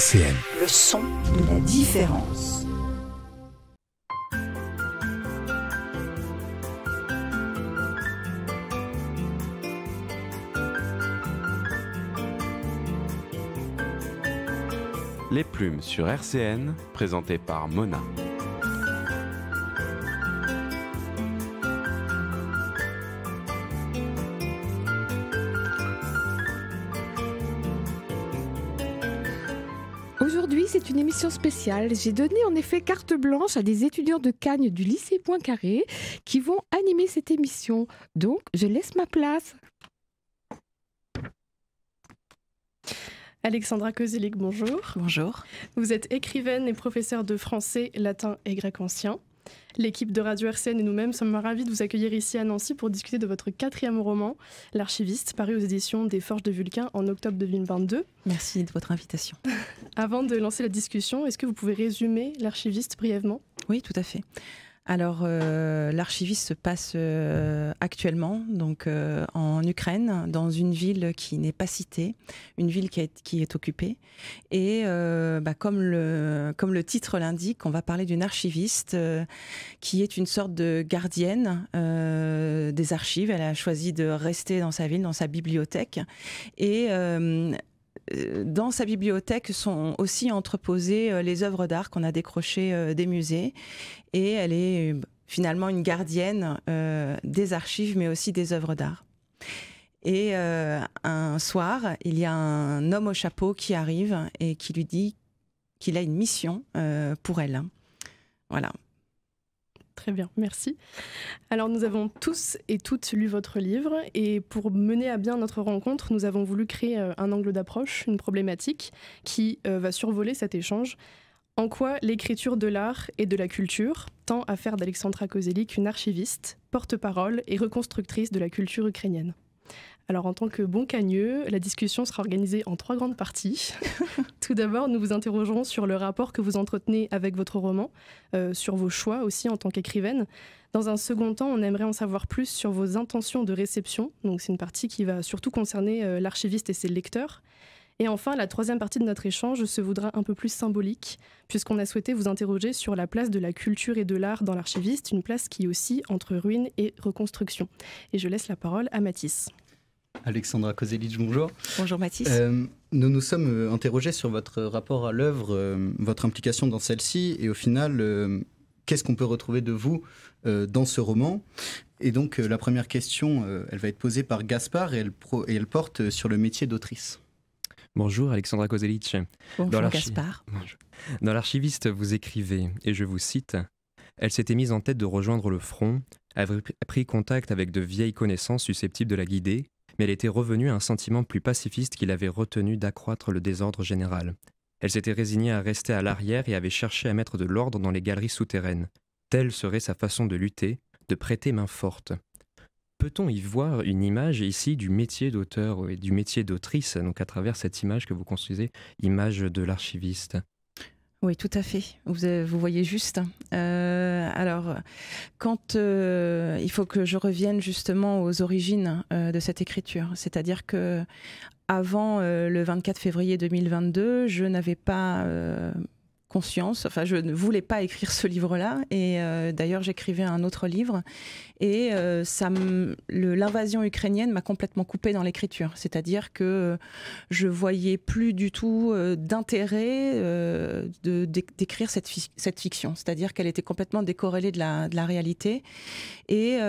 RCN. Le son de la différence. Les plumes sur RCN, présenté par Mona. Aujourd'hui, c'est une émission spéciale. J'ai donné en effet carte blanche à des étudiants de Cagnes du lycée Poincaré qui vont animer cette émission. Donc, je laisse ma place. Alexandra Kozelic, bonjour. Bonjour. Vous êtes écrivaine et professeure de français, latin et grec ancien. L'équipe de Radio RCN et nous-mêmes sommes ravis de vous accueillir ici à Nancy pour discuter de votre 4e roman, L'Archiviste, paru aux éditions des Forges de Vulcain en octobre 2022. Merci de votre invitation. Avant de lancer la discussion, est-ce que vous pouvez résumer L'Archiviste brièvement ? Oui, tout à fait. Alors, l'Archiviste se passe actuellement donc, en Ukraine, dans une ville qui n'est pas citée, une ville qui est occupée. Et comme le titre l'indique, on va parler d'une archiviste qui est une sorte de gardienne des archives. Elle a choisi de rester dans sa ville, dans sa bibliothèque. Et dans sa bibliothèque sont aussi entreposées les œuvres d'art qu'on a décrochées des musées. Et elle est finalement une gardienne des archives, mais aussi des œuvres d'art. Et un soir, il y a un homme au chapeau qui arrive et qui lui dit qu'il a une mission pour elle. Voilà. Très bien, merci. Alors nous avons tous et toutes lu votre livre et pour mener à bien notre rencontre, nous avons voulu créer un angle d'approche, une problématique qui va survoler cet échange. En quoi l'écriture de l'art et de la culture tend à faire d'Alexandra Kozelic une archiviste, porte-parole et reconstructrice de la culture ukrainienne. Alors en tant que bon cagneux, la discussion sera organisée en 3 grandes parties. Tout d'abord, nous vous interrogerons sur le rapport que vous entretenez avec votre roman, sur vos choix aussi en tant qu'écrivaine. Dans un second temps, on aimerait en savoir plus sur vos intentions de réception. Donc c'est une partie qui va surtout concerner l'archiviste et ses lecteurs. Et enfin, la 3e partie de notre échange se voudra un peu plus symbolique, puisqu'on a souhaité vous interroger sur la place de la culture et de l'art dans l'archiviste, une place qui oscille entre ruine et reconstruction. Et je laisse la parole à Mathis. Alexandra Kozelic, bonjour. Bonjour Mathis. Nous nous sommes interrogés sur votre rapport à l'œuvre, votre implication dans celle-ci, et au final, qu'est-ce qu'on peut retrouver de vous dans ce roman ? Et donc, la première question, elle va être posée par Gaspard, et elle porte sur le métier d'autrice. Bonjour Alexandra Kozelic. Bonjour Gaspard. Dans l'Archiviste, vous écrivez, et je vous cite, « Elle s'était mise en tête de rejoindre le front, avait pris contact avec de vieilles connaissances susceptibles de la guider, mais elle était revenue à un sentiment plus pacifiste qui l'avait retenu d'accroître le désordre général. Elle s'était résignée à rester à l'arrière et avait cherché à mettre de l'ordre dans les galeries souterraines. Telle serait sa façon de lutter, de prêter main forte. » Peut-on y voir une image ici du métier d'auteur et du métier d'autrice, donc à travers cette image que vous construisez, image de l'archiviste ? Oui, tout à fait. Vous voyez juste. Alors, quand il faut que je revienne justement aux origines de cette écriture, c'est-à-dire que avant le 24 février 2022, je n'avais pas conscience, enfin je ne voulais pas écrire ce livre-là et d'ailleurs j'écrivais un autre livre et l'invasion ukrainienne m'a complètement coupée dans l'écriture, c'est-à-dire que je voyais plus du tout d'intérêt d'écrire cette fiction, c'est-à-dire qu'elle était complètement décorrélée de la réalité et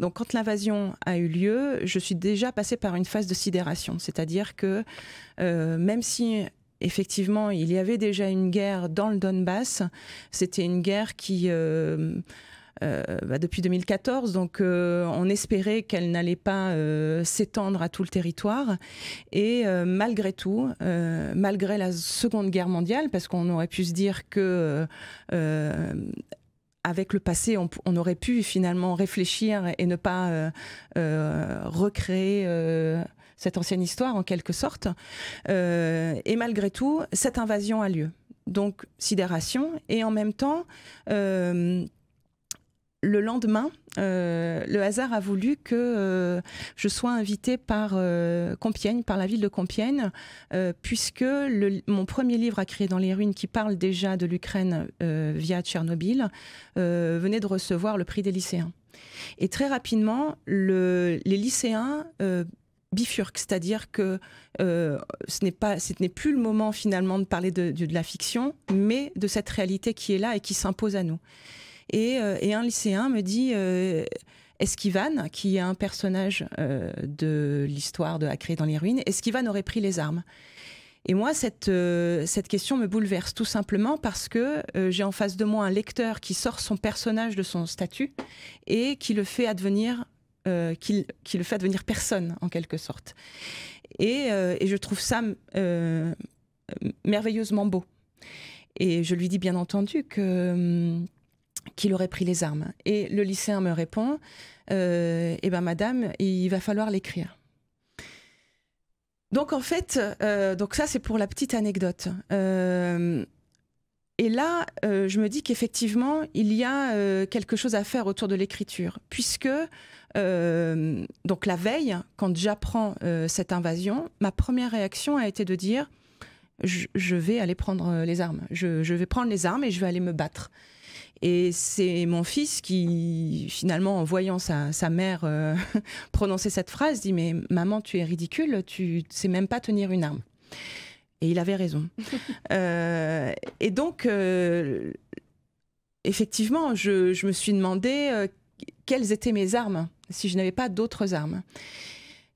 donc quand l'invasion a eu lieu, je suis déjà passée par une phase de sidération, c'est-à-dire que même si effectivement, il y avait déjà une guerre dans le Donbass. C'était une guerre qui, depuis 2014, donc on espérait qu'elle n'allait pas s'étendre à tout le territoire. Et malgré tout, malgré la Seconde Guerre mondiale, parce qu'on aurait pu se dire que avec le passé, on aurait pu finalement réfléchir et ne pas recréer cette ancienne histoire en quelque sorte. Et malgré tout, cette invasion a lieu. Donc, sidération et en même temps, le lendemain, le hasard a voulu que je sois invitée par Compiègne, par la ville de Compiègne, puisque mon premier livre, À crier dans les ruines, qui parle déjà de l'Ukraine via Tchernobyl, venait de recevoir le prix des lycéens. Et très rapidement, les lycéens bifurquent, c'est-à-dire que ce n'est plus le moment finalement de parler de la fiction, mais de cette réalité qui est là et qui s'impose à nous. Et un lycéen me dit Esquivan, qui est un personnage de l'histoire de À crier dans les ruines, Esquivan aurait pris les armes. Et moi, cette question me bouleverse tout simplement parce que j'ai en face de moi un lecteur qui sort son personnage de son statut et qui le fait advenir, qui le fait advenir personne en quelque sorte. Et je trouve ça merveilleusement beau. Et je lui dis bien entendu qu'il aurait pris les armes. Et le lycéen me répond eh ben madame, il va falloir l'écrire. Donc en fait, donc ça c'est pour la petite anecdote. Et là, je me dis qu'effectivement, il y a quelque chose à faire autour de l'écriture, puisque donc la veille, quand j'apprends cette invasion, ma première réaction a été de dire je vais aller prendre les armes. Je vais prendre les armes et je vais aller me battre. Et c'est mon fils qui, finalement, en voyant sa mère prononcer cette phrase, dit « Mais maman, tu es ridicule, tu ne sais même pas tenir une arme. » Et il avait raison. Et donc, effectivement, je me suis demandé quelles étaient mes armes, si je n'avais pas d'autres armes.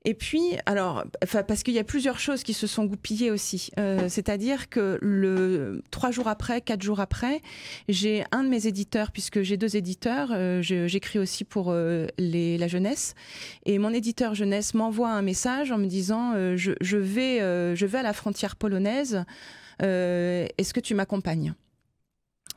Et puis, alors, parce qu'il y a plusieurs choses qui se sont goupillées aussi. C'est-à-dire que 3 jours après, 4 jours après, j'ai un de mes éditeurs, puisque j'ai 2 éditeurs, j'écris aussi pour la jeunesse, et mon éditeur jeunesse m'envoie un message en me disant je vais à la frontière polonaise, est-ce que tu m'accompagnes ?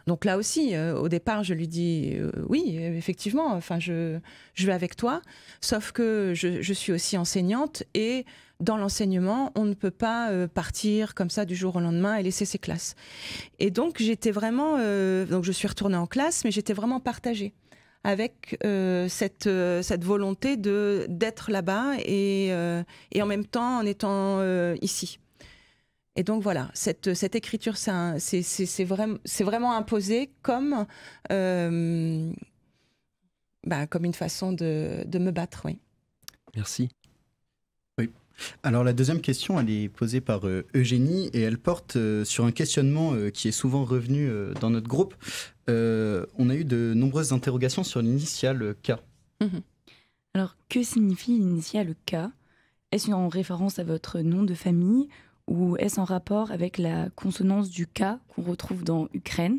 Donc là aussi, au départ, je lui dis oui, effectivement, enfin, je vais avec toi, sauf que je suis aussi enseignante et dans l'enseignement, on ne peut pas partir comme ça du jour au lendemain et laisser ses classes. Et donc, j'étais vraiment... donc, je suis retournée en classe, mais j'étais vraiment partagée avec cette volonté d'être là-bas et en même temps en étant ici. Et donc voilà, cette écriture, c'est vraiment imposé comme une façon de me battre, oui. Merci. Oui. Alors la deuxième question, elle est posée par Eugénie et elle porte sur un questionnement qui est souvent revenu dans notre groupe. On a eu de nombreuses interrogations sur l'initiale K. Mmh. Alors, que signifie l'initiale K ? Est-ce en référence à votre nom de famille ? Ou est-ce en rapport avec la consonance du K qu'on retrouve dans Ukraine ?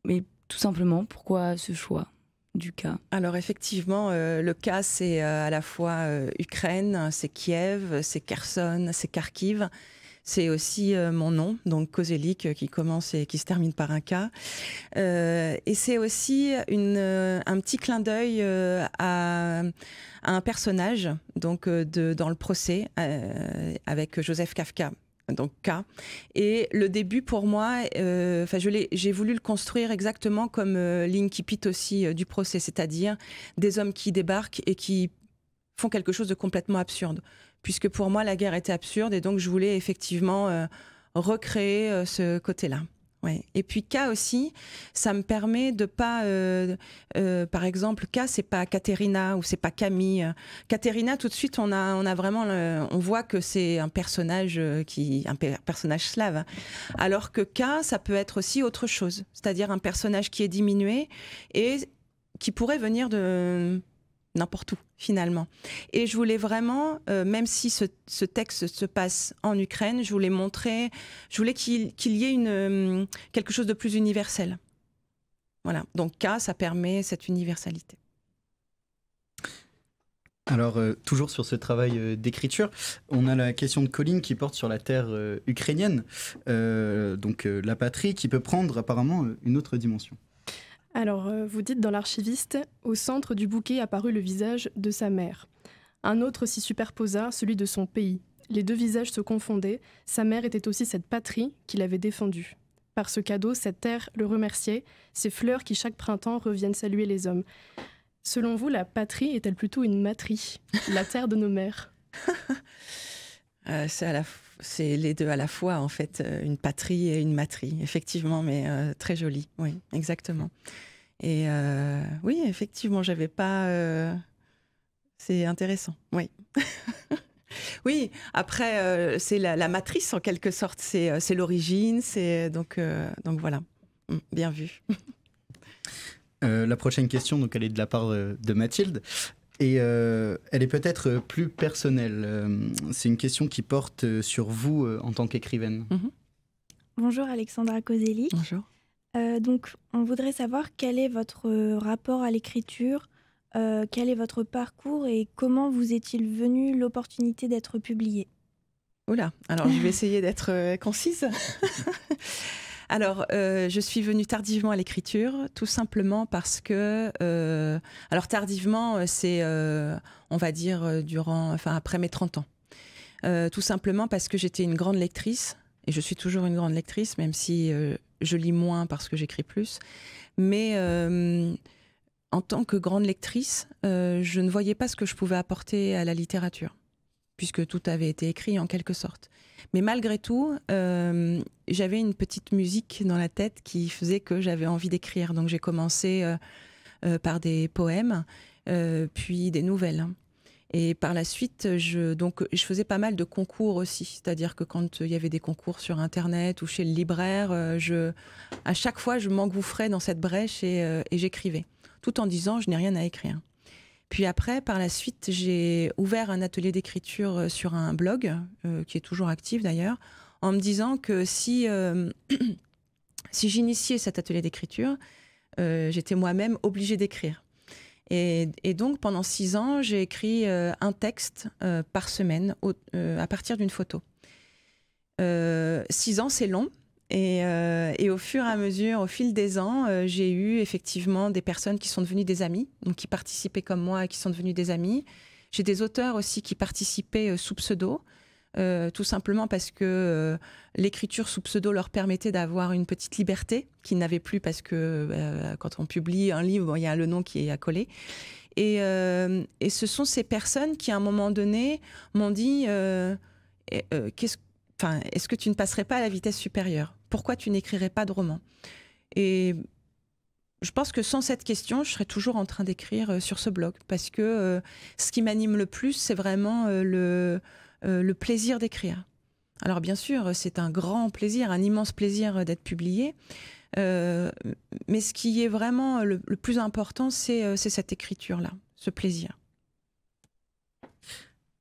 Mais tout simplement, pourquoi ce choix du K ? Alors effectivement, le K, c'est à la fois Ukraine, c'est Kiev, c'est Kherson, c'est Kharkiv. C'est aussi mon nom, donc Kozelik, qui commence et qui se termine par un K. Et c'est aussi un petit clin d'œil à un personnage donc, dans le procès avec Joseph Kafka. Donc K. Et le début pour moi, j'ai voulu le construire exactement comme l'incipit aussi du procès, c'est-à-dire des hommes qui débarquent et qui font quelque chose de complètement absurde. Puisque pour moi, la guerre était absurde et donc je voulais effectivement recréer ce côté-là. Ouais. Et puis K aussi, ça me permet de pas... par exemple, K, c'est pas Katerina ou c'est pas Camille. Katerina, tout de suite, on vraiment... on voit que c'est un personnage personnage slave. Alors que K, ça peut être aussi autre chose. C'est-à-dire un personnage qui est diminué et qui pourrait venir de... n'importe où, finalement. Et je voulais vraiment, même si ce texte se passe en Ukraine, je voulais qu'il y ait quelque chose de plus universel. Voilà. Donc K, ça permet cette universalité. Alors, toujours sur ce travail d'écriture, on a la question de Colline qui porte sur la terre ukrainienne, donc la patrie, qui peut prendre apparemment une autre dimension. Alors, vous dites dans l'archiviste, au centre du bouquet apparut le visage de sa mère. Un autre s'y superposa, celui de son pays. Les 2 visages se confondaient, sa mère était aussi cette patrie qu'il avait défendue. Par ce cadeau, cette terre le remerciait, ces fleurs qui chaque printemps reviennent saluer les hommes. Selon vous, la patrie est-elle plutôt une matrie, la terre de nos mères? C'est les deux à la fois, en fait, une patrie et une matrie, effectivement, mais très joli, oui, exactement. Et oui, effectivement, j'avais pas... C'est intéressant, oui. Oui, après, c'est la matrice, en quelque sorte, c'est l'origine, donc voilà, bien vu. La prochaine question, donc, elle est de la part de Mathilde. Et elle est peut-être plus personnelle. C'est une question qui porte sur vous en tant qu'écrivaine. Bonjour Alexandra Coselli. Bonjour. Donc, on voudrait savoir quel est votre rapport à l'écriture, quel est votre parcours et comment vous est-il venu l'opportunité d'être publié? Oula, alors je vais essayer d'être concise. Alors, je suis venue tardivement à l'écriture, tout simplement parce que... alors, tardivement, c'est, on va dire, après mes 30 ans. Tout simplement parce que j'étais une grande lectrice, et je suis toujours une grande lectrice, même si je lis moins parce que j'écris plus. Mais en tant que grande lectrice, je ne voyais pas ce que je pouvais apporter à la littérature, puisque tout avait été écrit en quelque sorte. Mais malgré tout, j'avais une petite musique dans la tête qui faisait que j'avais envie d'écrire. Donc j'ai commencé par des poèmes, puis des nouvelles. Et par la suite, je faisais pas mal de concours aussi. C'est-à-dire que quand il y avait des concours sur Internet ou chez le libraire, à chaque fois, je m'engouffrais dans cette brèche et j'écrivais, tout en disant « je n'ai rien à écrire ». Puis après, par la suite, j'ai ouvert un atelier d'écriture sur un blog, qui est toujours actif d'ailleurs, en me disant que si j'initiais cet atelier d'écriture, j'étais moi-même obligée d'écrire. Et donc, pendant 6 ans, j'ai écrit un texte par semaine à partir d'une photo. 6 ans, c'est long. Et au fur et à mesure, au fil des ans, j'ai eu effectivement des personnes qui sont devenues des amis, donc qui participaient comme moi et qui sont devenues des amis. J'ai des auteurs aussi qui participaient sous pseudo, tout simplement parce que l'écriture sous pseudo leur permettait d'avoir une petite liberté qu'ils n'avaient plus parce que quand on publie un livre, il y a le nom qui est accolé. Et ce sont ces personnes qui, à un moment donné, m'ont dit est-ce que tu ne passerais pas à la vitesse supérieure? Pourquoi tu n'écrirais pas de roman? Et je pense que sans cette question, je serais toujours en train d'écrire sur ce blog. Parce que ce qui m'anime le plus, c'est vraiment le plaisir d'écrire. Alors bien sûr, c'est un grand plaisir, un immense plaisir d'être publié. Mais ce qui est vraiment le plus important, c'est cette écriture-là, ce plaisir.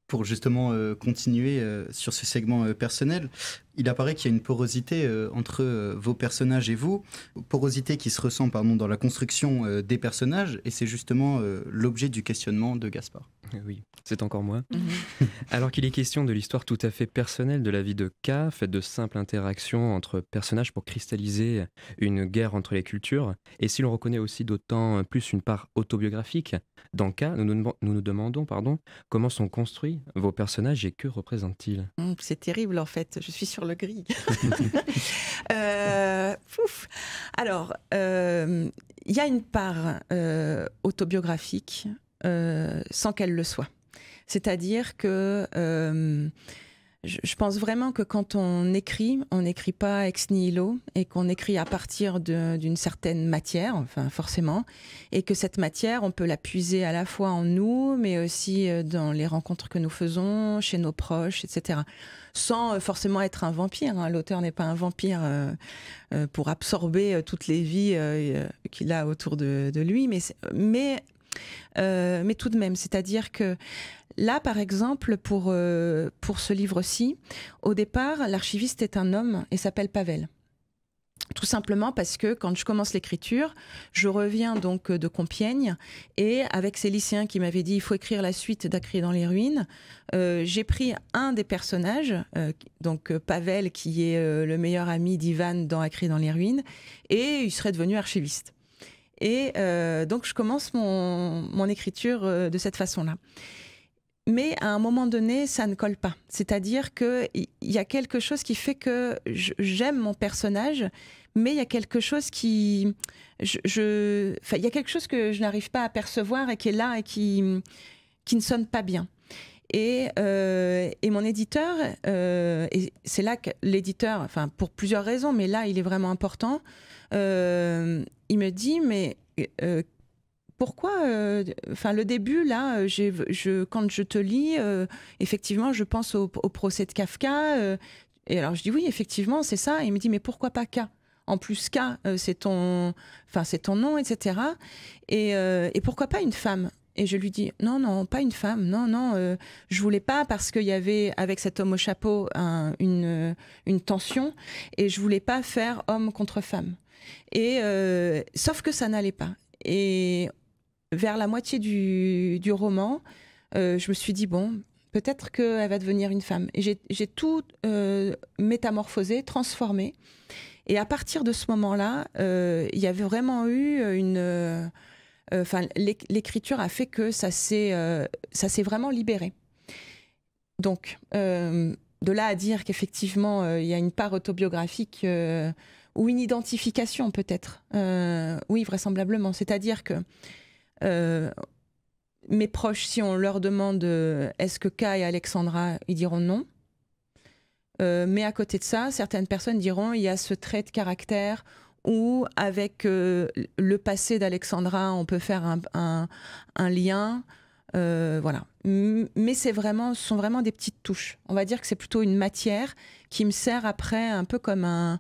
Pour justement continuer sur ce segment personnel, il apparaît qu'il y a une porosité entre vos personnages et vous, porosité qui se ressent dans la construction des personnages, et c'est justement l'objet du questionnement de Gaspard. Oui, c'est encore moi. Alors qu'il est question de l'histoire tout à fait personnelle de la vie de K, faite de simples interactions entre personnages pour cristalliser une guerre entre les cultures, et si l'on reconnaît aussi d'autant plus une part autobiographique, dans K, nous nous demandons comment sont construits vos personnages et que représentent-ils? C'est terrible en fait, je suis sur le gris. Alors, il y a une part autobiographique sans qu'elle le soit. C'est-à-dire que je pense vraiment que quand on n'écrit pas ex nihilo et qu'on écrit à partir d'une certaine matière, enfin forcément, et que cette matière, on peut la puiser à la fois en nous, mais aussi dans les rencontres que nous faisons, chez nos proches, etc. Sans forcément être un vampire. Hein. L'auteur n'est pas un vampire pour absorber toutes les vies qu'il a autour de lui, mais tout de même, c'est-à-dire que là, par exemple, pour ce livre-ci, au départ, l'archiviste est un homme et s'appelle Pavel. Tout simplement parce que quand je commence l'écriture, je reviens donc de Compiègne et avec ces lycéens qui m'avaient dit il faut écrire la suite d'À crier dans les ruines, j'ai pris un des personnages, donc Pavel qui est le meilleur ami d'Ivan dans À crier dans les ruines, et il serait devenu archiviste. Et donc je commence mon écriture de cette façon-là. mais à un moment donné, ça ne colle pas. C'est-à-dire qu'il y a quelque chose qui fait que j'aime mon personnage, mais il y a quelque chose qui... il y a quelque chose que je n'arrive pas à percevoir et qui est là et qui ne sonne pas bien. Et mon éditeur, et c'est là que l'éditeur, enfin pour plusieurs raisons, mais là il est vraiment important, il me dit mais pourquoi, le début là, quand je te lis, effectivement je pense au procès de Kafka, et alors je dis oui effectivement c'est ça, et il me dit mais pourquoi pas K ? En plus K, c'est ton nom, etc. Et pourquoi pas une femme ? Et je lui dis non, pas une femme, non, je voulais pas parce qu'il y avait avec cet homme au chapeau une tension et je voulais pas faire homme contre femme. Et sauf que ça n'allait pas. Et vers la moitié du roman, je me suis dit bon, peut-être qu'elle va devenir une femme. Et j'ai tout métamorphosé, transformé. Et à partir de ce moment-là, il y avait vraiment eu une... l'écriture a fait que ça s'est vraiment libéré. Donc, de là à dire qu'effectivement, il y a une part autobiographique ou une identification peut-être. Oui, vraisemblablement. C'est-à-dire que mes proches, si on leur demande est-ce que K et Alexandra, ils diront non. Mais à côté de ça, certaines personnes diront il y a ce trait de caractère où avec le passé d'Alexandra, on peut faire un lien. Voilà. Mais ce sont vraiment des petites touches. On va dire que c'est plutôt une matière qui me sert après un peu comme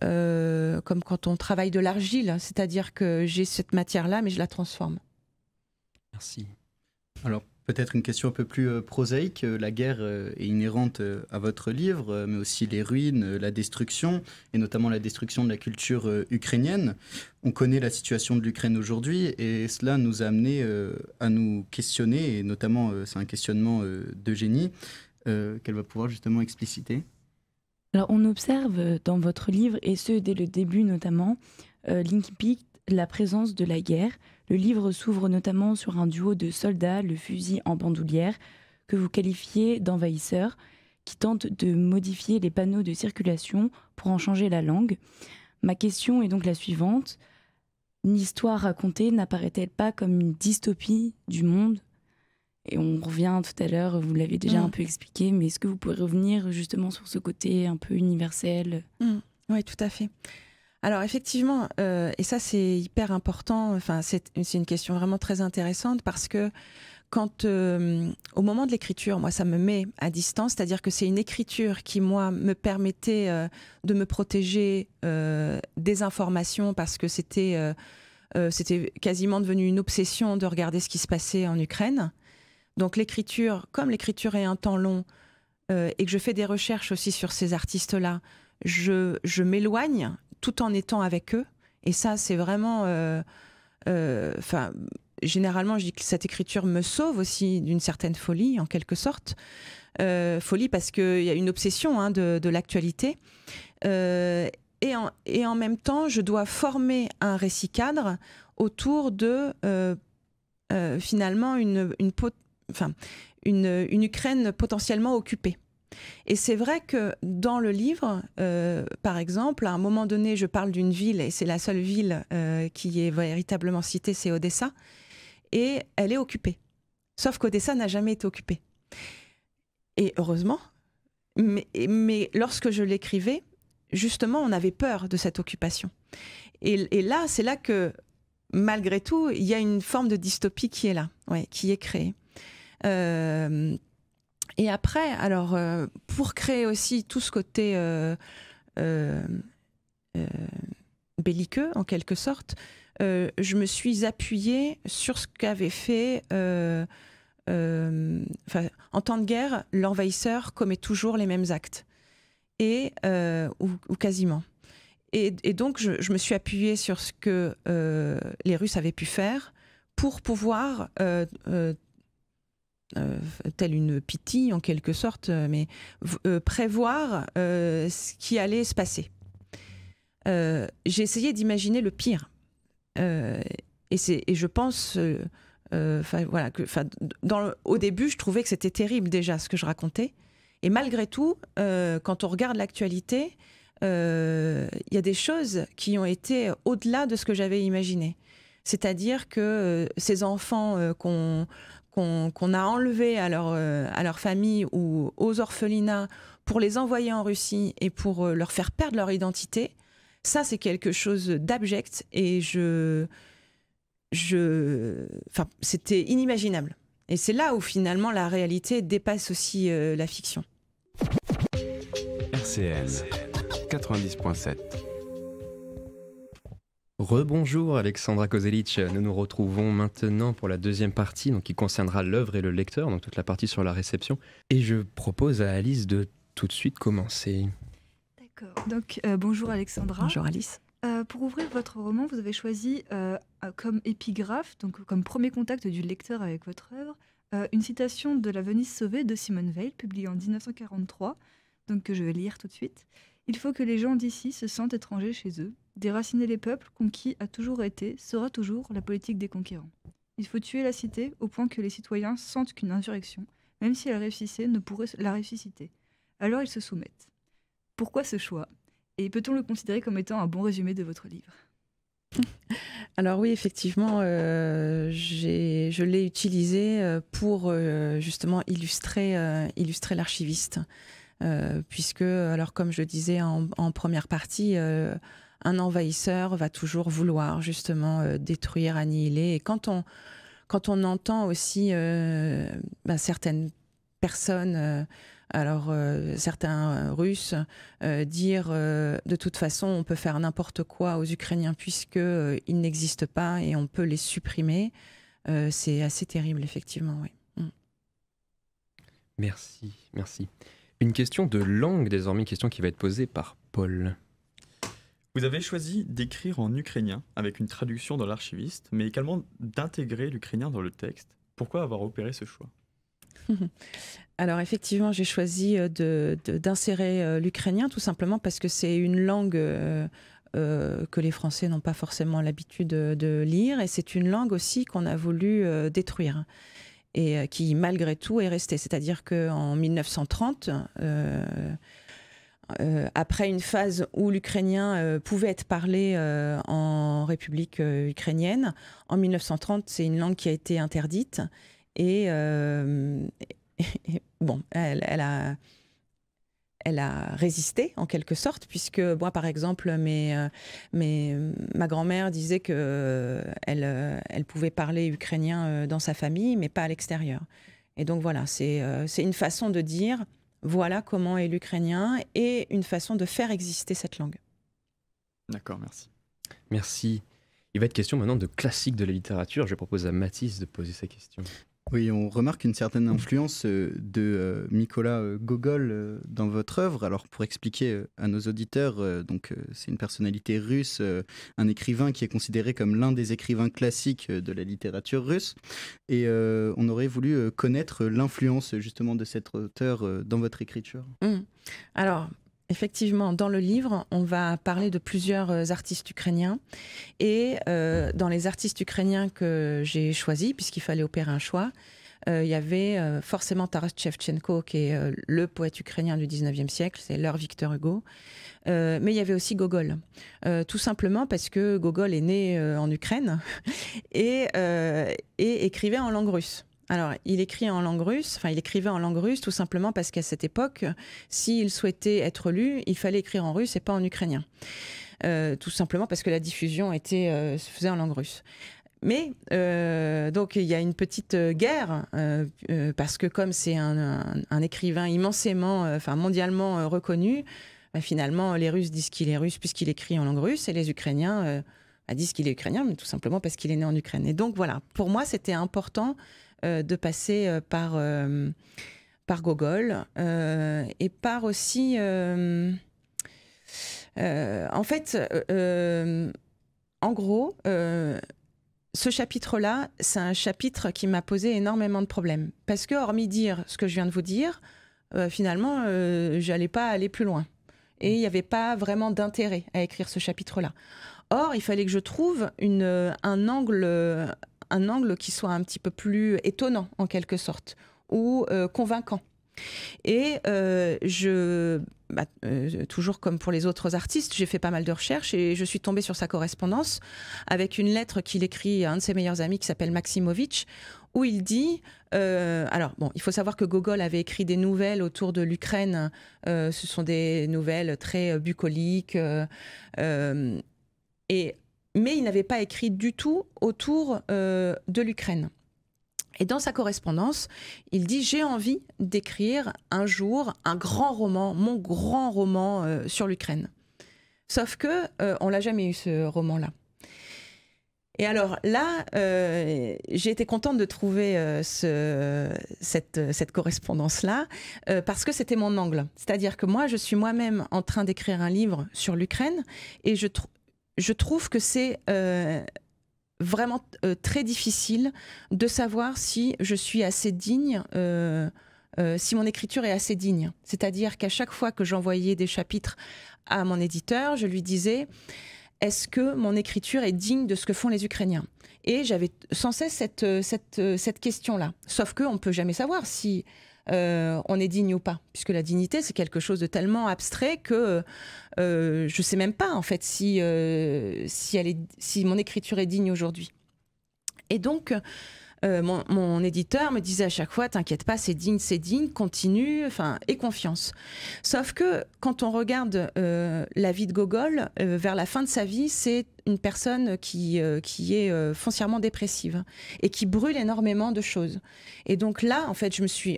comme quand on travaille de l'argile, c'est-à-dire que j'ai cette matière-là, mais je la transforme. Merci. Alors, peut-être une question un peu plus prosaïque. La guerre est inhérente à votre livre, mais aussi les ruines, la destruction, et notamment la destruction de la culture ukrainienne. On connaît la situation de l'Ukraine aujourd'hui, et cela nous a amené à nous questionner, et notamment, c'est un questionnement d'Eugénie, qu'elle va pouvoir justement expliciter. Alors, on observe dans votre livre, et ce dès le début notamment, l'incipit, la présence de la guerre. Le livre s'ouvre notamment sur un duo de soldats, le fusil en bandoulière, que vous qualifiez d'envahisseurs, qui tentent de modifier les panneaux de circulation pour en changer la langue. Ma question est donc la suivante. Une histoire racontée n'apparaît-elle pas comme une dystopie du monde ? Et on revient tout à l'heure, vous l'avez déjà un peu expliqué, mais est-ce que vous pouvez revenir justement sur ce côté un peu universel ? Oui, tout à fait. Alors effectivement, et ça c'est hyper important, c'est une question vraiment très intéressante parce que quand, au moment de l'écriture, moi ça me met à distance, c'est-à-dire que c'est une écriture qui, moi, me permettait de me protéger des informations parce que c'était quasiment devenu une obsession de regarder ce qui se passait en Ukraine. Donc l'écriture, comme l'écriture est un temps long et que je fais des recherches aussi sur ces artistes-là, je m'éloigne tout en étant avec eux. Et ça, c'est vraiment... généralement, je dis que cette écriture me sauve aussi d'une certaine folie, en quelque sorte. Folie parce qu'il y a une obsession de l'actualité. Et en même temps, je dois former un récit cadre autour de, finalement, une Ukraine potentiellement occupée. Et c'est vrai que dans le livre, par exemple, à un moment donné, je parle d'une ville, et c'est la seule ville qui est véritablement citée, c'est Odessa, et elle est occupée. Sauf qu'Odessa n'a jamais été occupée. Et heureusement, mais lorsque je l'écrivais, justement, on avait peur de cette occupation. Et là, c'est là que, malgré tout, il y a une forme de dystopie qui est là, qui est créée. Et après, alors, pour créer aussi tout ce côté belliqueux, en quelque sorte, je me suis appuyée sur ce qu'avait fait, en temps de guerre, l'envahisseur commet toujours les mêmes actes, ou quasiment. Et donc, je me suis appuyée sur ce que les Russes avaient pu faire pour pouvoir... telle une pitié en quelque sorte, mais prévoir ce qui allait se passer. J'ai essayé d'imaginer le pire. Et je pense voilà, au début, je trouvais que c'était terrible déjà ce que je racontais. Et malgré tout, quand on regarde l'actualité, il y a des choses qui ont été au-delà de ce que j'avais imaginé. C'est-à-dire que ces enfants qu'on a enlevés à leur famille ou aux orphelinats pour les envoyer en Russie et pour leur faire perdre leur identité, ça c'est quelque chose d'abject et c'était inimaginable. Et c'est là où finalement la réalité dépasse aussi la fiction. RCN 90.7. Rebonjour Alexandra Kozelitch, nous nous retrouvons maintenant pour la deuxième partie donc, qui concernera l'œuvre et le lecteur, donc toute la partie sur la réception. Et je propose à Alice de tout de suite commencer. D'accord, donc bonjour Alexandra. Bonjour Alice. Pour ouvrir votre roman, vous avez choisi comme épigraphe, donc comme premier contact du lecteur avec votre œuvre, une citation de La Venise sauvée de Simone Weil, publiée en 1943, donc que je vais lire tout de suite. « Il faut que les gens d'ici se sentent étrangers chez eux. Déraciner les peuples conquis a toujours été, sera toujours la politique des conquérants. Il faut tuer la cité au point que les citoyens sentent qu'une insurrection, même si elle réussissait, ne pourrait la ressusciter. Alors ils se soumettent. Pourquoi ce choix ? Et peut-on le considérer comme étant un bon résumé de votre livre ? » Alors oui, effectivement, je l'ai utilisé pour justement illustrer l'archiviste. Puisque, alors comme je le disais en première partie, un envahisseur va toujours vouloir justement détruire, annihiler. Et quand on entend aussi certaines personnes, certains Russes, dire de toute façon on peut faire n'importe quoi aux Ukrainiens puisqu'ils n'existent pas et on peut les supprimer, c'est assez terrible effectivement. Oui. Merci. Une question de langue désormais, une question qui va être posée par Paul. Vous avez choisi d'écrire en ukrainien avec une traduction dans l'archiviste, mais également d'intégrer l'ukrainien dans le texte. Pourquoi avoir opéré ce choix ? Alors effectivement, j'ai choisi d'insérer l'ukrainien tout simplement parce que c'est une langue que les Français n'ont pas forcément l'habitude de lire et c'est une langue aussi qu'on a voulu détruire. Et qui, malgré tout, est resté. C'est-à-dire qu'en 1930, après une phase où l'ukrainien pouvait être parlé en République ukrainienne, en 1930, c'est une langue qui a été interdite. Et bon, elle a résisté en quelque sorte, puisque moi, par exemple, ma grand-mère disait qu'elle pouvait parler ukrainien dans sa famille, mais pas à l'extérieur. Et donc voilà, c'est une façon de dire, voilà comment est l'ukrainien, et une façon de faire exister cette langue. D'accord, merci. Merci. Il va être question maintenant de classiques de la littérature. Je propose à Mathis de poser sa question. Oui, on remarque une certaine influence de Mykola Gogol dans votre œuvre. Alors, pour expliquer à nos auditeurs, c'est une personnalité russe, un écrivain qui est considéré comme l'un des écrivains classiques de la littérature russe. Et on aurait voulu connaître l'influence justement de cet auteur dans votre écriture. Alors, effectivement, dans le livre, on va parler de plusieurs artistes ukrainiens. Et dans les artistes ukrainiens que j'ai choisis, puisqu'il fallait opérer un choix, il y avait forcément Taras Shevchenko, qui est le poète ukrainien du 19e siècle, c'est leur Victor Hugo. Mais il y avait aussi Gogol. Tout simplement parce que Gogol est né en Ukraine et écrivait en langue russe. Alors, il écrivait en langue russe tout simplement parce qu'à cette époque, s'il souhaitait être lu, il fallait écrire en russe et pas en ukrainien. Tout simplement parce que la diffusion se faisait en langue russe. Mais, donc, il y a une petite guerre, parce que comme c'est un écrivain immensément, mondialement reconnu, finalement, les Russes disent qu'il est russe puisqu'il écrit en langue russe, et les Ukrainiens disent qu'il est ukrainien, mais tout simplement parce qu'il est né en Ukraine. Et donc, voilà, pour moi, c'était important de passer par Gogol et par aussi en fait en gros ce chapitre-là, c'est un chapitre qui m'a posé énormément de problèmes parce que hormis dire ce que je viens de vous dire, finalement j'allais pas aller plus loin et il n'y avait pas vraiment d'intérêt à écrire ce chapitre-là. Or, il fallait que je trouve un angle un angle qui soit un petit peu plus étonnant, en quelque sorte, ou convaincant. Et toujours comme pour les autres artistes, j'ai fait pas mal de recherches et je suis tombée sur sa correspondance avec une lettre qu'il écrit à un de ses meilleurs amis qui s'appelle Maximovitch, où il dit... il faut savoir que Gogol avait écrit des nouvelles autour de l'Ukraine. Ce sont des nouvelles très bucoliques. Mais il n'avait pas écrit du tout autour de l'Ukraine. Et dans sa correspondance, il dit « J'ai envie d'écrire un jour un grand roman, mon grand roman sur l'Ukraine. » Sauf que on l'a jamais eu, ce roman-là. Et alors là, j'ai été contente de trouver cette correspondance-là parce que c'était mon angle. C'est-à-dire que moi, je suis moi-même en train d'écrire un livre sur l'Ukraine et je trouve que c'est... vraiment très difficile de savoir si je suis assez digne, si mon écriture est assez digne. C'est-à-dire qu'à chaque fois que j'envoyais des chapitres à mon éditeur, je lui disais « Est-ce que mon écriture est digne de ce que font les Ukrainiens ?» Et j'avais sans cesse cette question-là. Sauf qu'on ne peut jamais savoir si on est digne ou pas, puisque la dignité, c'est quelque chose de tellement abstrait que je ne sais même pas, en fait, si mon écriture est digne aujourd'hui. Et donc, mon éditeur me disait à chaque fois, t'inquiète pas, c'est digne, continue, aie confiance. Sauf que quand on regarde la vie de Gogol, vers la fin de sa vie, c'est une personne qui est foncièrement dépressive et qui brûle énormément de choses. Et donc là, en fait, je me suis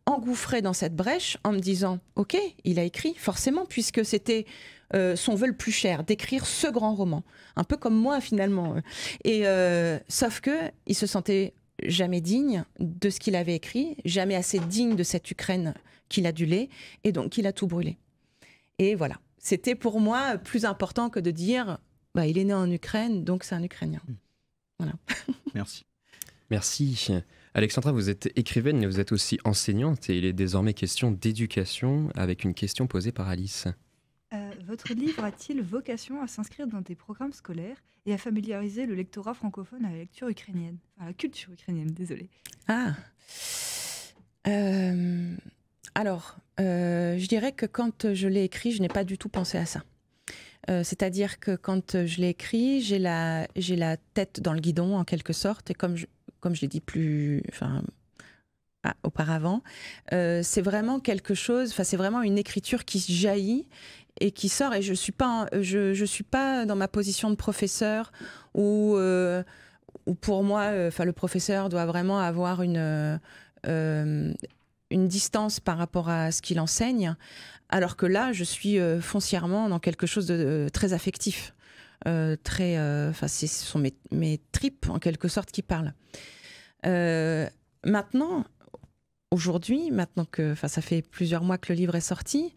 engouffrée dans cette brèche en me disant ok, il a écrit forcément puisque c'était son vœu le plus cher, d'écrire ce grand roman, un peu comme moi finalement, et sauf que il se sentait jamais digne de ce qu'il avait écrit, jamais assez digne de cette Ukraine qu'il adulait, et donc il a tout brûlé. Et voilà, c'était pour moi plus important que de dire il est né en Ukraine, donc c'est un Ukrainien. Voilà. Merci. Alexandra, vous êtes écrivaine, mais vous êtes aussi enseignante et il est désormais question d'éducation avec une question posée par Alice. Votre livre a-t-il vocation à s'inscrire dans des programmes scolaires et à familiariser le lectorat francophone à la lecture ukrainienne, à la culture ukrainienne, désolée. Je dirais que quand je l'ai écrit, je n'ai pas du tout pensé à ça. C'est-à-dire que quand je l'ai écrit, j'ai la tête dans le guidon en quelque sorte, et comme je l'ai dit auparavant, c'est vraiment quelque chose, c'est vraiment une écriture qui jaillit et qui sort, et je suis pas dans ma position de professeur où pour moi, le professeur doit vraiment avoir une distance par rapport à ce qu'il enseigne, alors que là, je suis foncièrement dans quelque chose de très affectif. Ce sont mes tripes en quelque sorte qui parlent. Maintenant que ça fait plusieurs mois que le livre est sorti,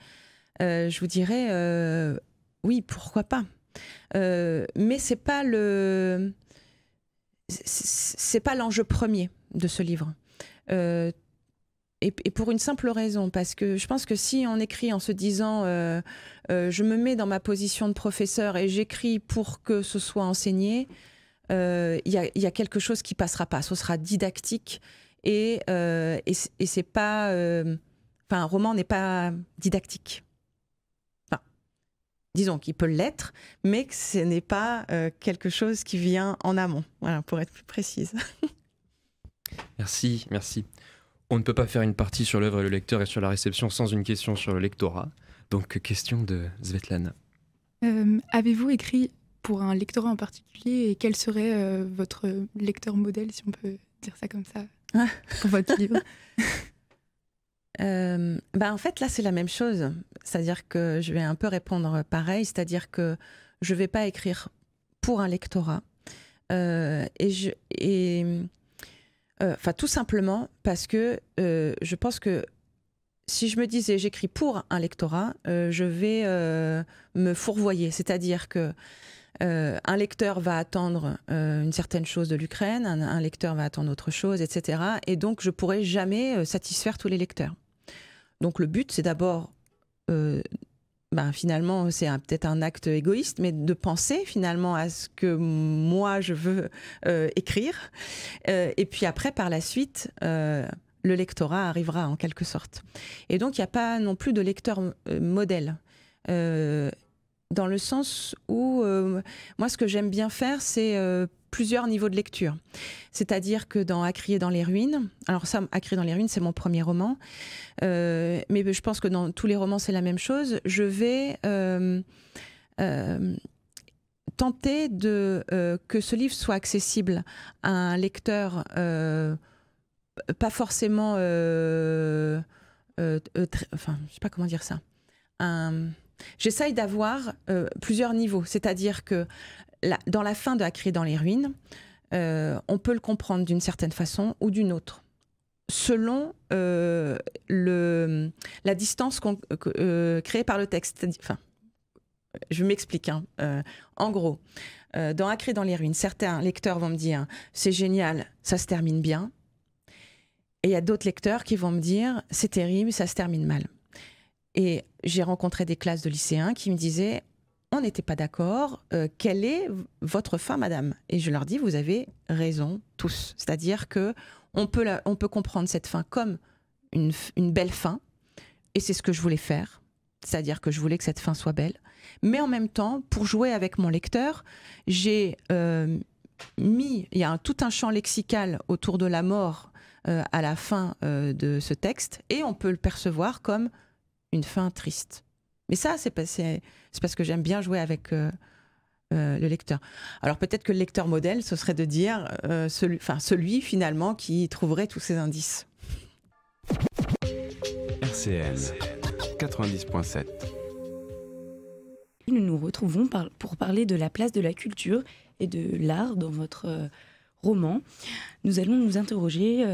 je vous dirais oui, pourquoi pas. Mais c'est pas l'enjeu premier de ce livre. Et pour une simple raison, parce que je pense que si on écrit en se disant je me mets dans ma position de professeur et j'écris pour que ce soit enseigné, il y a quelque chose qui passera pas. Ce sera didactique et c'est pas... un roman n'est pas didactique. Disons qu'il peut l'être, mais que ce n'est pas quelque chose qui vient en amont, voilà, pour être plus précise. Merci. On ne peut pas faire une partie sur l'œuvre et le lecteur et sur la réception sans une question sur le lectorat. Donc, question de Svetlana. Avez-vous écrit pour un lectorat en particulier et quel serait votre lecteur modèle, si on peut dire ça comme ça, pour votre livre? En fait, là, c'est la même chose. C'est-à-dire que je vais un peu répondre pareil, c'est-à-dire que je ne vais pas écrire pour un lectorat. Tout simplement parce que je pense que si je me disais j'écris pour un lectorat, je vais me fourvoyer. C'est-à-dire que un lecteur va attendre une certaine chose de l'Ukraine, un lecteur va attendre autre chose, etc. Et donc, je ne pourrai jamais satisfaire tous les lecteurs. Donc, le but, c'est d'abord finalement, c'est peut-être un acte égoïste, mais de penser finalement à ce que moi je veux écrire. Et puis après, par la suite, le lectorat arrivera en quelque sorte. Et donc, il n'y a pas non plus de lecteur modèle. Dans le sens où, moi, ce que j'aime bien faire, c'est plusieurs niveaux de lecture. C'est-à-dire que dans À crier dans les ruines, alors ça, À crier dans les ruines, c'est mon premier roman, mais je pense que dans tous les romans, c'est la même chose. Je vais tenter que ce livre soit accessible à un lecteur pas forcément... enfin, je sais pas comment dire ça. J'essaye d'avoir plusieurs niveaux. C'est-à-dire que dans la fin de À crier dans les ruines, on peut le comprendre d'une certaine façon ou d'une autre, selon la distance créée par le texte. Enfin, je m'explique. En gros, dans À crier dans les ruines, certains lecteurs vont me dire « c'est génial, ça se termine bien ». Et il y a d'autres lecteurs qui vont me dire « c'est terrible, ça se termine mal ». Et j'ai rencontré des classes de lycéens qui me disaient « on n'était pas d'accord, quelle est votre fin, madame ?» Et je leur dis « vous avez raison, tous ». C'est-à-dire qu'on peut comprendre cette fin comme une belle fin, et c'est ce que je voulais faire. C'est-à-dire que je voulais que cette fin soit belle. Mais en même temps, pour jouer avec mon lecteur, j'ai il y a tout un champ lexical autour de la mort à la fin de ce texte, et on peut le percevoir comme une fin triste. Mais ça, c'est parce que j'aime bien jouer avec le lecteur. Alors peut-être que le lecteur modèle, ce serait de dire celui finalement qui trouverait tous ces indices. RCN 90.7. Nous nous retrouvons pour parler de la place de la culture et de l'art dans votre roman. Nous allons nous interroger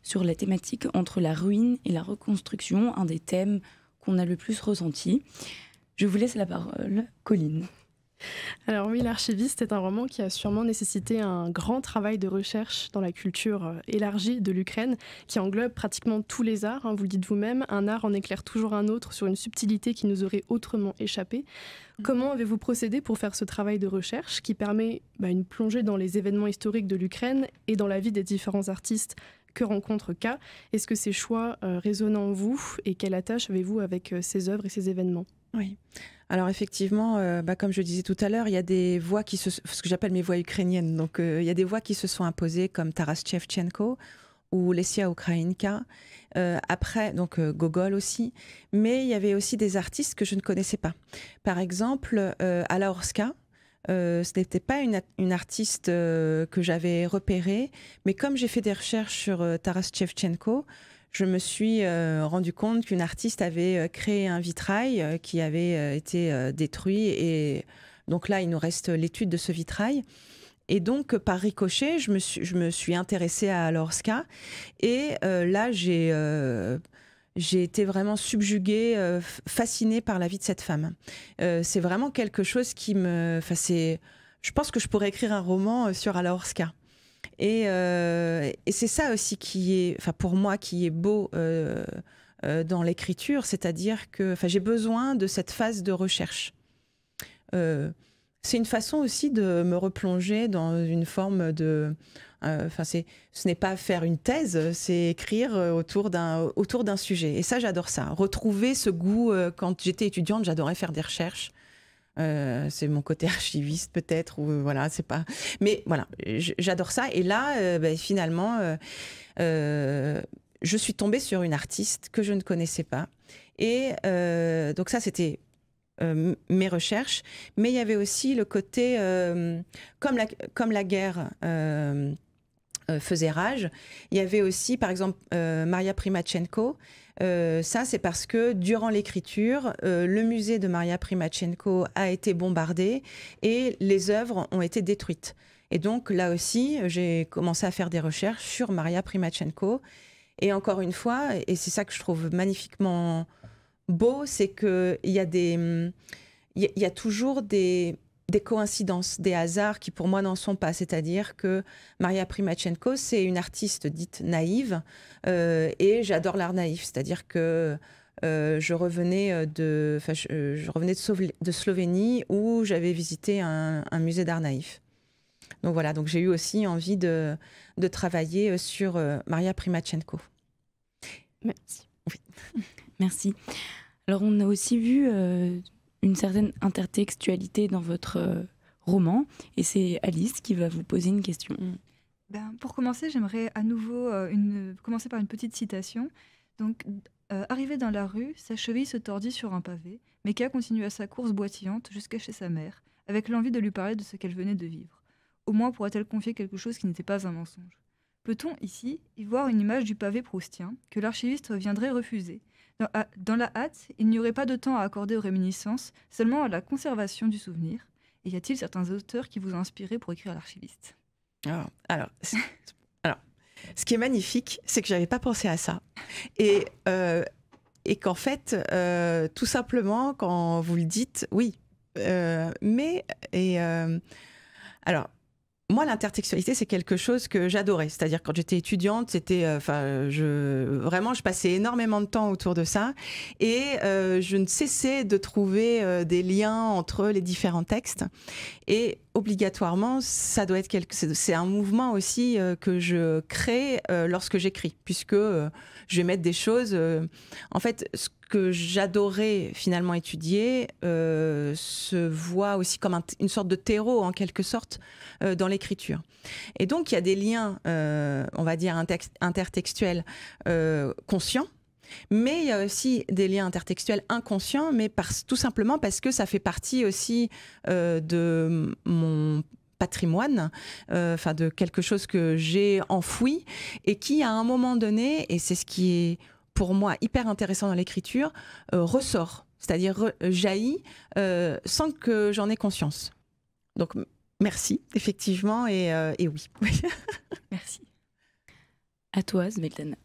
sur la thématique entre la ruine et la reconstruction, un des thèmes qu'on a le plus ressenti. Je vous laisse la parole, Colline. Alors oui, L'Archiviste est un roman qui a sûrement nécessité un grand travail de recherche dans la culture élargie de l'Ukraine, qui englobe pratiquement tous les arts. Vous le dites vous-même, un art en éclaire toujours un autre sur une subtilité qui nous aurait autrement échappé. Comment avez-vous procédé pour faire ce travail de recherche qui permet une plongée dans les événements historiques de l'Ukraine et dans la vie des différents artistes que rencontre K? Est-ce que ces choix résonnent en vous et quelle attache avez-vous avec ces œuvres et ces événements? Oui. Alors effectivement, comme je disais tout à l'heure, il y a des voix ce que j'appelle mes voix ukrainiennes. Donc il y a des voix qui se sont imposées comme Taras Shevchenko ou Lesia Ukrainka. Après, donc Gogol aussi. Mais il y avait aussi des artistes que je ne connaissais pas. Par exemple, Alla Orska. Ce n'était pas une artiste que j'avais repérée, mais comme j'ai fait des recherches sur Taras Shevchenko, je me suis rendu compte qu'une artiste avait créé un vitrail qui avait été détruit. Et donc là, il nous reste l'étude de ce vitrail. Et donc, par ricochet, je me suis intéressée à Alla Orska. Et là, j'ai été vraiment subjuguée, fascinée par la vie de cette femme. C'est vraiment quelque chose qui me... je pense que je pourrais écrire un roman sur Alla Orska. Et c'est ça aussi qui est, pour moi, qui est beau dans l'écriture, c'est-à-dire que j'ai besoin de cette phase de recherche. C'est une façon aussi de me replonger dans une forme de... ce n'est pas faire une thèse, c'est écrire autour d'un sujet. Et ça, j'adore ça. Retrouver ce goût, quand j'étais étudiante, j'adorais faire des recherches. C'est mon côté archiviste peut-être, ou voilà, c'est pas... Mais voilà, j'adore ça. Et là, finalement, je suis tombée sur une artiste que je ne connaissais pas. Et donc ça, c'était mes recherches. Mais il y avait aussi le côté, comme la guerre faisait rage, il y avait aussi, par exemple, Maria Primachenko. Ça, c'est parce que durant l'écriture, le musée de Maria Primachenko a été bombardé et les œuvres ont été détruites. Et donc, là aussi, j'ai commencé à faire des recherches sur Maria Primachenko. Et encore une fois, et c'est ça que je trouve magnifiquement beau, c'est qu'il y a toujours des coïncidences, des hasards qui pour moi n'en sont pas. C'est-à-dire que Maria Primachenko, c'est une artiste dite naïve et j'adore l'art naïf. C'est-à-dire que je revenais de Slovénie où j'avais visité un musée d'art naïf. Donc voilà, donc j'ai eu aussi envie de travailler sur Maria Primachenko. Merci. Oui. Merci. Alors, on a aussi vu une certaine intertextualité dans votre roman, et c'est Alice qui va vous poser une question. Pour commencer, j'aimerais à nouveau commencer par une petite citation. Donc, arrivé dans la rue, sa cheville se tordit sur un pavé, mais K continua sa course boitillante jusqu'à chez sa mère, avec l'envie de lui parler de ce qu'elle venait de vivre. Au moins pourrait-elle confier quelque chose qui n'était pas un mensonge. Peut-on ici y voir une image du pavé proustien que l'archiviste viendrait refuser ? Dans la hâte, il n'y aurait pas de temps à accorder aux réminiscences, seulement à la conservation du souvenir. Et y a-t-il certains auteurs qui vous ont inspiré pour écrire l'archiviste ? Alors, ce qui est magnifique, c'est que j'avais pas pensé à ça. Et qu'en fait, tout simplement, quand vous le dites, oui. Alors, moi, l'intertextualité, c'est quelque chose que j'adorais. C'est-à-dire, quand j'étais étudiante, je passais énormément de temps autour de ça. Et je ne cessais de trouver des liens entre les différents textes. Et obligatoirement, ça doit être c'est un mouvement aussi que je crée lorsque j'écris, puisque je vais mettre des choses. En fait, ce que j'adorais finalement étudier se voit aussi comme une sorte de terreau, en quelque sorte, dans l'écriture. Et donc, il y a des liens, on va dire, intertextuels conscients, mais il y a aussi des liens intertextuels inconscients, mais tout simplement parce que ça fait partie aussi de mon patrimoine, de quelque chose que j'ai enfoui et qui, à un moment donné, et c'est ce qui est pour moi hyper intéressant dans l'écriture, ressort, c'est-à-dire jaillit sans que j'en ai conscience. Donc, merci, effectivement, et oui. Merci. À toi, Svetlana.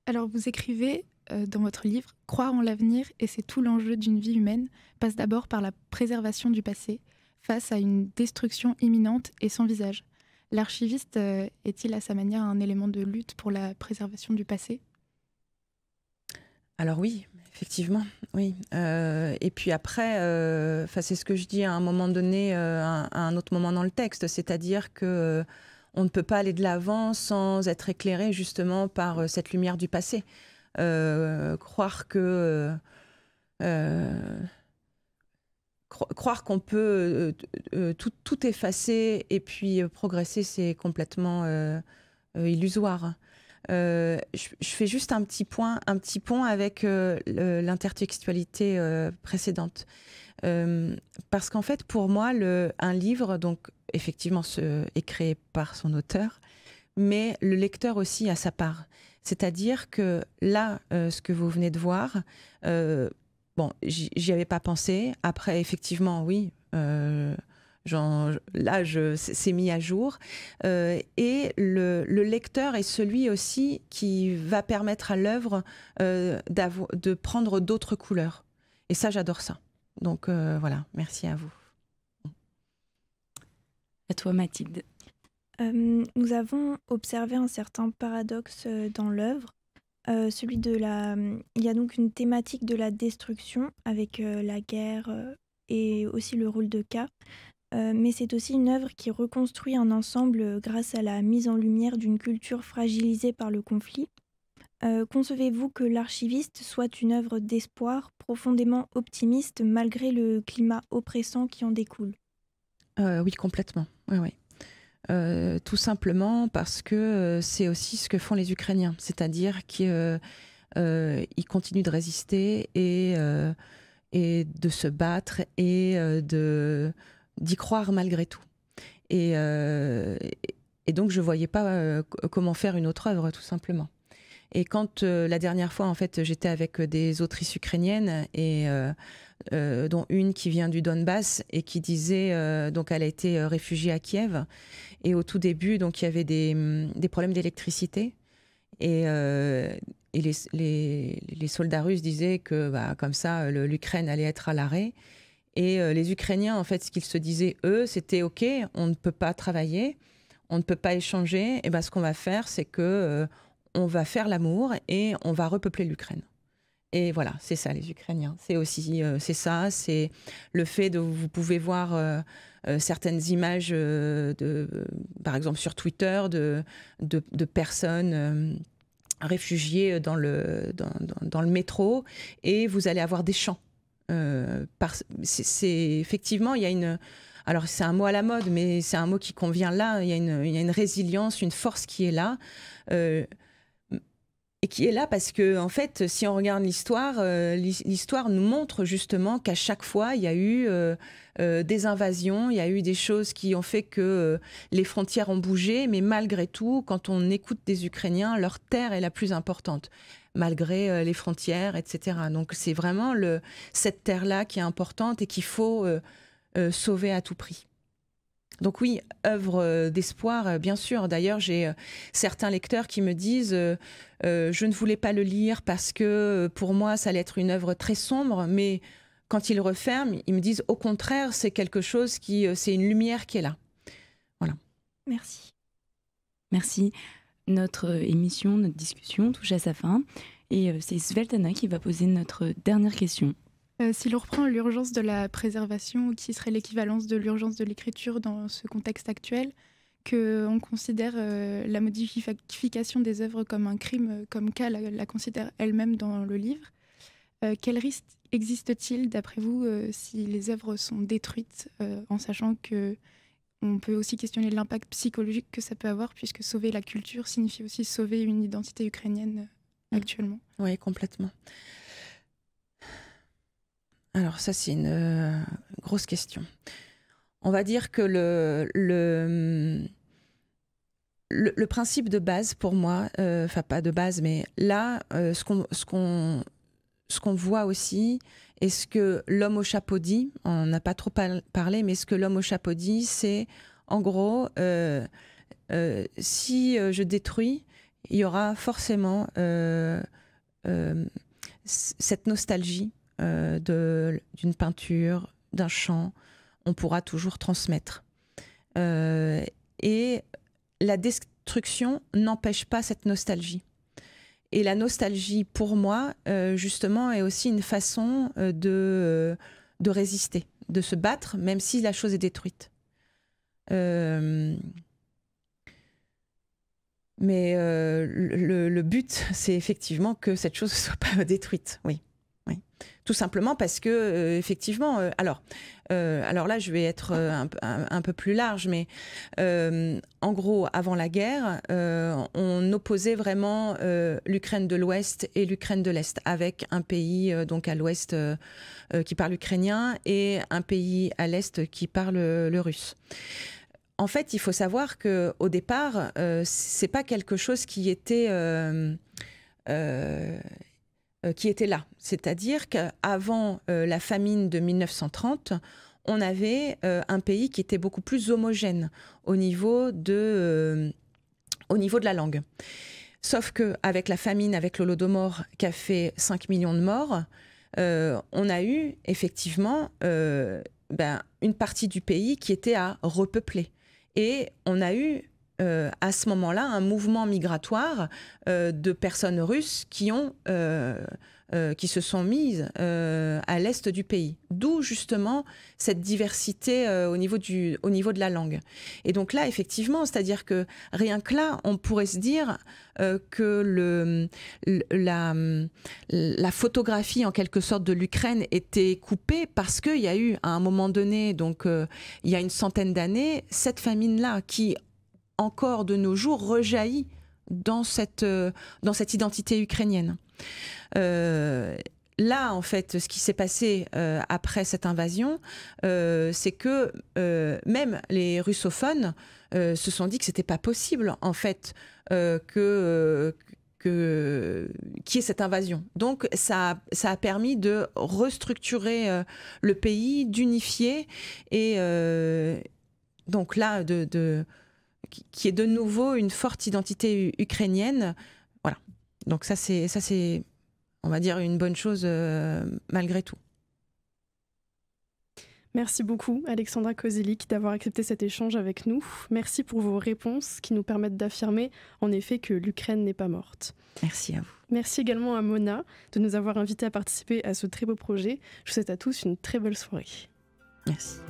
Alors, vous écrivez dans votre livre « Croire en l'avenir, et c'est tout l'enjeu d'une vie humaine, passe d'abord par la préservation du passé, face à une destruction imminente et sans visage. L'archiviste est-il à sa manière un élément de lutte pour la préservation du passé ? Alors oui, effectivement, oui. Et puis après, c'est ce que je dis à un moment donné, à un autre moment dans le texte, c'est-à-dire que on ne peut pas aller de l'avant sans être éclairé justement par cette lumière du passé. Croire qu'on peut tout effacer et puis progresser, c'est complètement illusoire. Je fais juste un petit pont avec l'intertextualité précédente. Parce qu'en fait, pour moi, un livre, donc effectivement, est créé par son auteur, mais le lecteur aussi a sa part. C'est-à-dire que là, ce que vous venez de voir, j'y avais pas pensé. Après, effectivement, oui, c'est mis à jour. Et le lecteur est celui aussi qui va permettre à l'œuvre de prendre d'autres couleurs. Et ça, j'adore ça. Donc voilà, merci à vous. À toi, Mathilde. Nous avons observé un certain paradoxe dans l'œuvre. Il y a donc une thématique de la destruction avec la guerre et aussi le rôle de K. Mais c'est aussi une œuvre qui reconstruit un ensemble grâce à la mise en lumière d'une culture fragilisée par le conflit. Concevez-vous que l'archiviste soit une œuvre d'espoir profondément optimiste malgré le climat oppressant qui en découle ? Oui, complètement. Oui. Tout simplement parce que c'est aussi ce que font les Ukrainiens, c'est-à-dire qu'ils continuent de résister et de se battre et d'y croire malgré tout. Et donc je ne voyais pas comment faire une autre œuvre, tout simplement. Et quand la dernière fois, en fait, j'étais avec des autrices ukrainiennes et dont une qui vient du Donbass et qui disait, donc elle a été réfugiée à Kiev, et au tout début, donc il y avait des problèmes d'électricité, et les soldats russes disaient que comme ça, l'Ukraine allait être à l'arrêt. Et les Ukrainiens, en fait, ce qu'ils se disaient, eux, c'était « Ok, on ne peut pas travailler, on ne peut pas échanger, et ce qu'on va faire, c'est que on va faire l'amour et on va repeupler l'Ukraine. » Et voilà, c'est ça les Ukrainiens. C'est aussi c'est ça, c'est le fait de vous pouvez voir certaines images par exemple sur Twitter de personnes réfugiées dans le métro, et vous allez avoir des chants. C'est effectivement, il y a une... Alors c'est un mot à la mode, mais c'est un mot qui convient là. Il y a une résilience, une force qui est là. Et qui est là parce que, en fait, si on regarde l'histoire, l'histoire nous montre justement qu'à chaque fois, il y a eu des invasions, il y a eu des choses qui ont fait que les frontières ont bougé, mais malgré tout, quand on écoute des Ukrainiens, leur terre est la plus importante, malgré les frontières, etc. Donc c'est vraiment cette terre-là qui est importante et qu'il faut sauver à tout prix. Donc oui, œuvre d'espoir, bien sûr. D'ailleurs, j'ai certains lecteurs qui me disent je ne voulais pas le lire parce que pour moi, ça allait être une œuvre très sombre, mais quand ils referment, ils me disent au contraire, c'est quelque chose c'est une lumière qui est là. Voilà. Merci. Merci. Notre émission, notre discussion touche à sa fin. Et c'est Svetlana qui va poser notre dernière question. Si l'on reprend l'urgence de la préservation, qui serait l'équivalence de l'urgence de l'écriture dans ce contexte actuel, qu'on considère la modification des œuvres comme un crime, comme K la considère elle-même dans le livre, quel risque existe-t-il, d'après vous, si les œuvres sont détruites, en sachant que on peut aussi questionner l'impact psychologique que ça peut avoir, puisque sauver la culture signifie aussi sauver une identité ukrainienne actuellement. Oui, complètement. Alors ça, c'est une grosse question. On va dire que le principe de base pour moi, enfin pas de base, mais là, ce qu'on voit aussi, et ce que l'homme au chapeau dit, on n'a pas trop parlé, mais ce que l'homme au chapeau dit, c'est en gros, si je détruis, il y aura forcément cette nostalgie d'une peinture, d'un chant, on pourra toujours transmettre. Et la destruction n'empêche pas cette nostalgie. Et la nostalgie, pour moi, justement, est aussi une façon de résister, de se battre, même si la chose est détruite. Mais le but, c'est effectivement que cette chose ne soit pas détruite, oui. Oui. Tout simplement parce que, effectivement, alors là, je vais être un peu plus large, mais en gros, avant la guerre, on opposait vraiment l'Ukraine de l'Ouest et l'Ukraine de l'Est, avec un pays donc à l'Ouest qui parle ukrainien et un pays à l'Est qui parle le russe. En fait, il faut savoir qu'au départ, c'est pas quelque chose qui était là. C'est-à-dire qu'avant la famine de 1930, on avait un pays qui était beaucoup plus homogène au niveau de la langue. Sauf qu'avec la famine, avec l'Holodomor qui a fait 5 millions de morts, on a eu effectivement une partie du pays qui était à repeupler. Et on a eu à ce moment-là un mouvement migratoire de personnes russes qui se sont mises à l'est du pays. D'où justement cette diversité au niveau de la langue. Et donc là, effectivement, c'est-à-dire que rien que là, on pourrait se dire que la photographie en quelque sorte de l'Ukraine était coupée parce qu'il y a eu à un moment donné, donc il y a une centaine d'années, cette famine-là qui encore de nos jours rejaillit dans cette identité ukrainienne. Là, en fait, ce qui s'est passé après cette invasion, c'est que même les russophones se sont dit que c'était pas possible, en fait, qu'il y ait cette invasion. Donc, ça a permis de restructurer le pays, d'unifier, et donc là, qui est de nouveau une forte identité ukrainienne. Voilà. Donc ça c'est, on va dire, une bonne chose malgré tout. Merci beaucoup, Alexandra Kozilik, d'avoir accepté cet échange avec nous. Merci pour vos réponses qui nous permettent d'affirmer, en effet, que l'Ukraine n'est pas morte. Merci à vous. Merci également à Mona de nous avoir invités à participer à ce très beau projet. Je vous souhaite à tous une très belle soirée. Merci.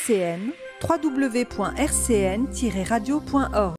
RCN, www.rcn-radio.org